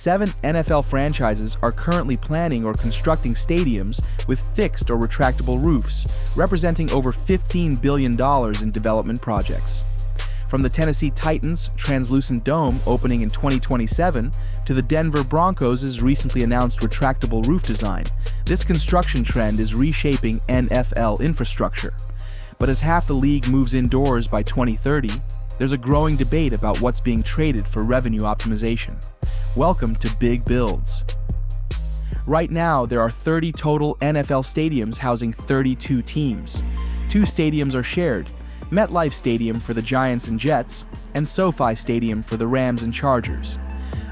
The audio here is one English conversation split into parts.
7 NFL franchises are currently planning or constructing stadiums with fixed or retractable roofs, representing over $15 billion in development projects. From the Tennessee Titans' translucent dome opening in 2027 to the Denver Broncos' recently announced retractable roof design, this construction trend is reshaping NFL infrastructure. But as half the league moves indoors by 2030, there's a growing debate about what's being traded for revenue optimization. Welcome to Big Builds. Right now, there are 30 total NFL stadiums housing 32 teams. 2 stadiums are shared: MetLife Stadium for the Giants and Jets, and SoFi Stadium for the Rams and Chargers.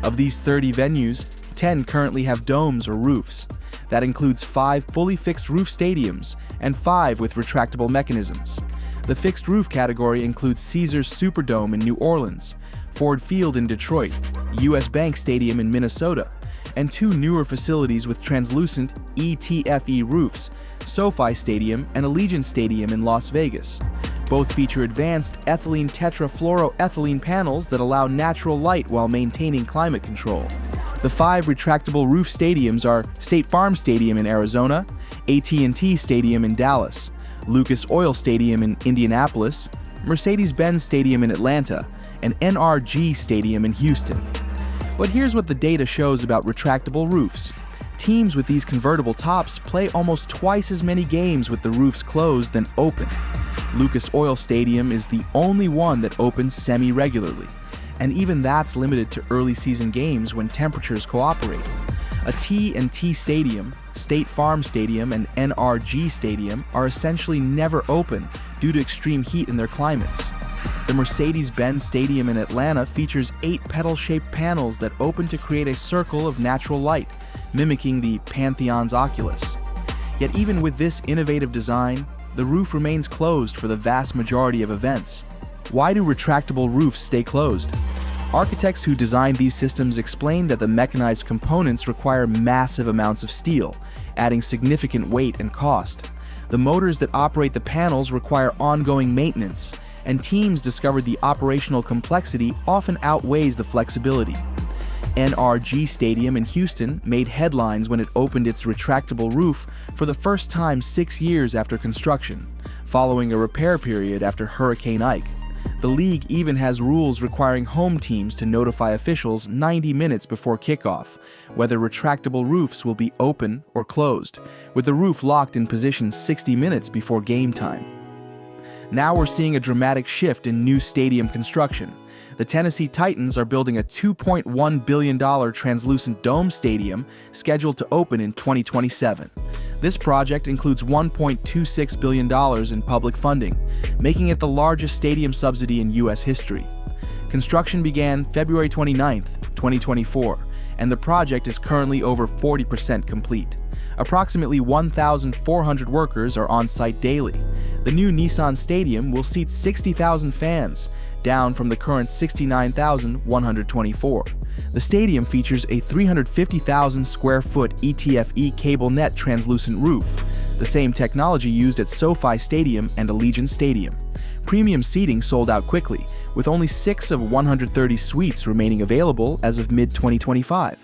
Of these 30 venues, 10 currently have domes or roofs. That includes 5 fully fixed roof stadiums and 5 with retractable mechanisms. The fixed roof category includes Caesars Superdome in New Orleans, Ford Field in Detroit, US Bank Stadium in Minnesota, and 2 newer facilities with translucent ETFE roofs, SoFi Stadium and Allegiant Stadium in Las Vegas. Both feature advanced ethylene tetrafluoroethylene panels that allow natural light while maintaining climate control. The 5 retractable roof stadiums are State Farm Stadium in Arizona, AT&T Stadium in Dallas, Lucas Oil Stadium in Indianapolis, Mercedes-Benz Stadium in Atlanta, and NRG Stadium in Houston. But here's what the data shows about retractable roofs. Teams with these convertible tops play almost twice as many games with the roofs closed than open. Lucas Oil Stadium is the only one that opens semi-regularly, and even that's limited to early season games when temperatures cooperate. A T&T Stadium, State Farm Stadium, and NRG Stadium are essentially never open due to extreme heat in their climates. The Mercedes-Benz Stadium in Atlanta features 8 petal-shaped panels that open to create a circle of natural light, mimicking the Pantheon's Oculus. Yet even with this innovative design, the roof remains closed for the vast majority of events. Why do retractable roofs stay closed? Architects who designed these systems explain that the mechanized components require massive amounts of steel, adding significant weight and cost. The motors that operate the panels require ongoing maintenance, and teams discovered the operational complexity often outweighs the flexibility. NRG Stadium in Houston made headlines when it opened its retractable roof for the first time 6 years after construction, following a repair period after Hurricane Ike. The league even has rules requiring home teams to notify officials 90 minutes before kickoff whether retractable roofs will be open or closed, with the roof locked in position 60 minutes before game time. Now we're seeing a dramatic shift in new stadium construction. The Tennessee Titans are building a $2.1 billion translucent dome stadium scheduled to open in 2027. This project includes $1.26 billion in public funding, making it the largest stadium subsidy in U.S. history. Construction began February 29, 2024, and the project is currently over 40% complete. Approximately 1,400 workers are on site daily. The new Nissan Stadium will seat 60,000 fans, down from the current 69,124. The stadium features a 350,000 square foot ETFE cable net translucent roof, the same technology used at SoFi Stadium and Allegiant Stadium. Premium seating sold out quickly, with only 6 of 130 suites remaining available as of mid-2025.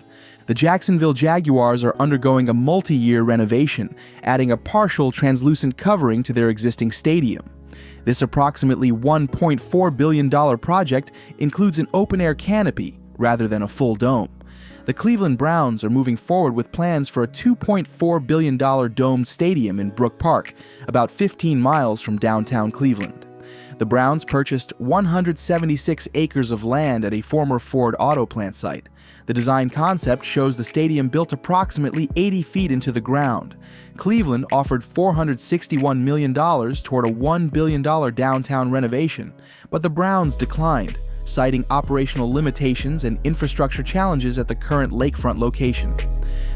The Jacksonville Jaguars are undergoing a multi-year renovation, adding a partial translucent covering to their existing stadium. This approximately $1.4 billion project includes an open-air canopy rather than a full dome. The Cleveland Browns are moving forward with plans for a $2.4 billion domed stadium in Brook Park, about 15 miles from downtown Cleveland. The Browns purchased 176 acres of land at a former Ford auto plant site. The design concept shows the stadium built approximately 80 feet into the ground. Cleveland offered $461 million toward a $1 billion downtown renovation, but the Browns declined, citing operational limitations and infrastructure challenges at the current lakefront location.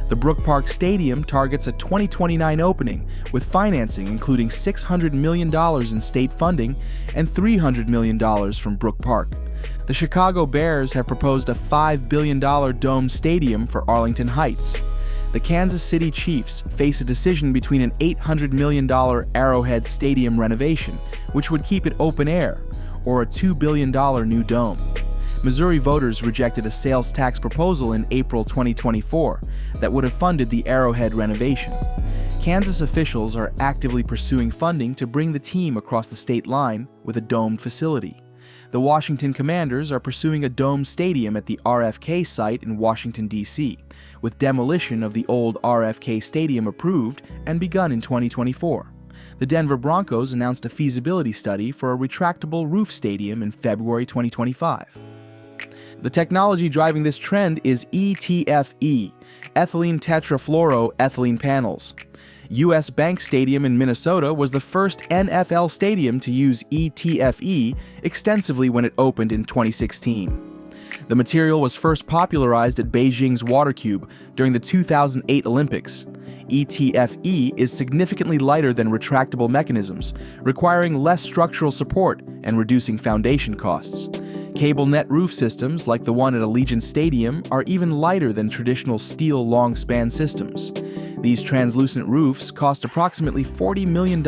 The Brook Park Stadium targets a 2029 opening, with financing including $600 million in state funding and $300 million from Brook Park. The Chicago Bears have proposed a $5 billion domed stadium for Arlington Heights. The Kansas City Chiefs face a decision between an $800 million Arrowhead Stadium renovation, which would keep it open air, or a $2 billion new dome. Missouri voters rejected a sales tax proposal in April 2024 that would have funded the Arrowhead renovation. Kansas officials are actively pursuing funding to bring the team across the state line with a domed facility. The Washington Commanders are pursuing a domed stadium at the RFK site in Washington, D.C., with demolition of the old RFK Stadium approved and begun in 2024. The Denver Broncos announced a feasibility study for a retractable roof stadium in February 2025. The technology driving this trend is ETFE, ethylene tetrafluoroethylene panels. U.S. Bank Stadium in Minnesota was the first NFL stadium to use ETFE extensively when it opened in 2016. The material was first popularized at Beijing's Water Cube during the 2008 Olympics. ETFE is significantly lighter than retractable mechanisms, requiring less structural support and reducing foundation costs. Cable net roof systems, like the one at Allegiant Stadium, are even lighter than traditional steel long-span systems. These translucent roofs cost approximately $40 million,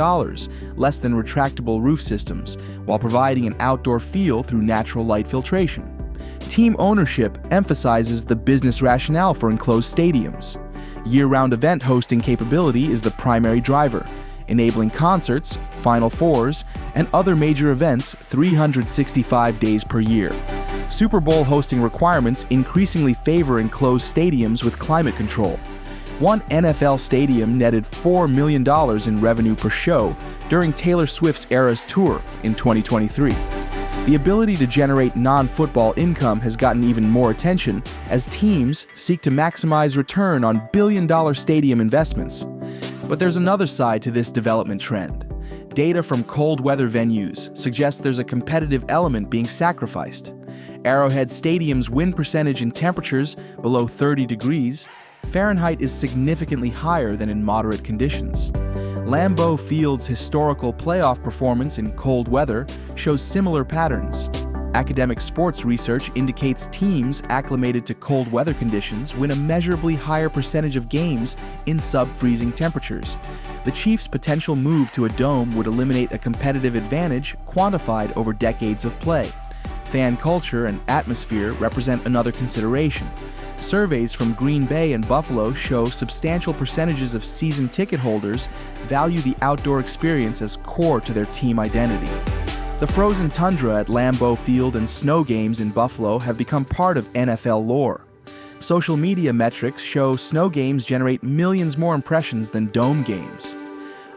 less than retractable roof systems, while providing an outdoor feel through natural light filtration. Team ownership emphasizes the business rationale for enclosed stadiums. Year-round event hosting capability is the primary driver, enabling concerts, Final Fours, and other major events 365 days per year. Super Bowl hosting requirements increasingly favor enclosed stadiums with climate control. One NFL stadium netted $4 million in revenue per show during Taylor Swift's Eras Tour in 2023. The ability to generate non-football income has gotten even more attention as teams seek to maximize return on billion-dollar stadium investments. But there's another side to this development trend. Data from cold weather venues suggests there's a competitive element being sacrificed. Arrowhead Stadium's win percentage in temperatures below 30 degrees Fahrenheit is significantly higher than in moderate conditions. Lambeau Field's historical playoff performance in cold weather shows similar patterns. Academic sports research indicates teams acclimated to cold weather conditions win a measurably higher percentage of games in sub-freezing temperatures. The Chiefs' potential move to a dome would eliminate a competitive advantage quantified over decades of play. Fan culture and atmosphere represent another consideration. Surveys from Green Bay and Buffalo show substantial percentages of season ticket holders value the outdoor experience as core to their team identity. The frozen tundra at Lambeau Field and snow games in Buffalo have become part of NFL lore. Social media metrics show snow games generate millions more impressions than dome games.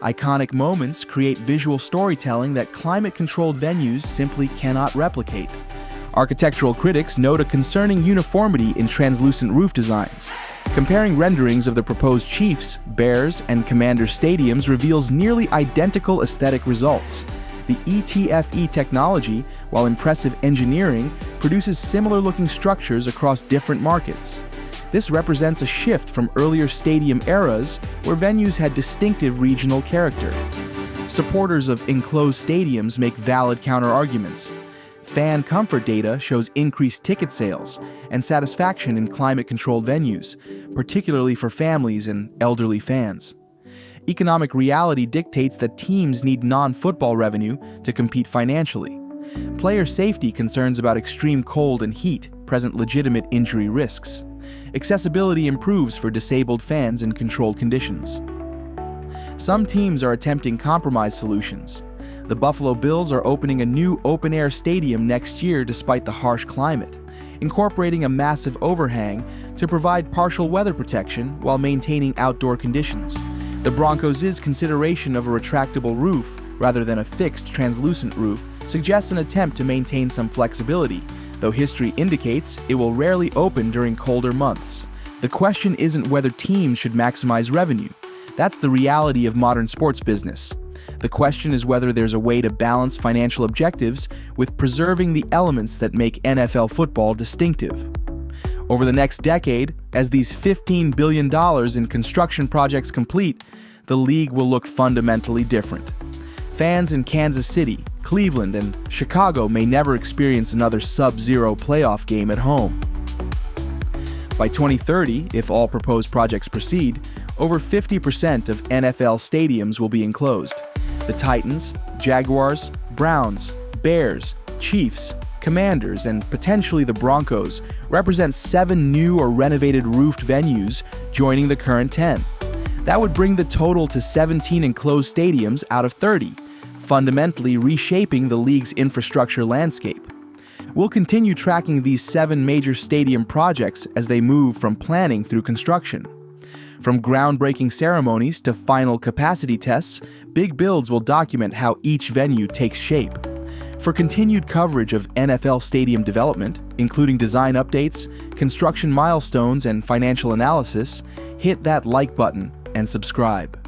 Iconic moments create visual storytelling that climate-controlled venues simply cannot replicate. Architectural critics note a concerning uniformity in translucent roof designs. Comparing renderings of the proposed Chiefs, Bears, and Commanders stadiums reveals nearly identical aesthetic results. The ETFE technology, while impressive engineering, produces similar-looking structures across different markets. This represents a shift from earlier stadium eras where venues had distinctive regional character. Supporters of enclosed stadiums make valid counter-arguments. Fan comfort data shows increased ticket sales and satisfaction in climate-controlled venues, particularly for families and elderly fans. Economic reality dictates that teams need non-football revenue to compete financially. Player safety concerns about extreme cold and heat present legitimate injury risks. Accessibility improves for disabled fans in controlled conditions. Some teams are attempting compromise solutions. The Buffalo Bills are opening a new open-air stadium next year despite the harsh climate, incorporating a massive overhang to provide partial weather protection while maintaining outdoor conditions. The Broncos' consideration of a retractable roof rather than a fixed translucent roof suggests an attempt to maintain some flexibility, though history indicates it will rarely open during colder months. The question isn't whether teams should maximize revenue. That's the reality of modern sports business. The question is whether there's a way to balance financial objectives with preserving the elements that make NFL football distinctive. Over the next decade, as these $15 billion in construction projects complete, the league will look fundamentally different. Fans in Kansas City, Cleveland, and Chicago may never experience another sub-zero playoff game at home. By 2030, if all proposed projects proceed, over 50% of NFL stadiums will be enclosed. The Titans, Jaguars, Browns, Bears, Chiefs, Commanders, and potentially the Broncos represent 7 new or renovated roofed venues joining the current 10. That would bring the total to 17 enclosed stadiums out of 30, fundamentally reshaping the league's infrastructure landscape. We'll continue tracking these 7 major stadium projects as they move from planning through construction. From groundbreaking ceremonies to final capacity tests, Big Builds will document how each venue takes shape. For continued coverage of NFL stadium development, including design updates, construction milestones, and financial analysis, hit that like button and subscribe.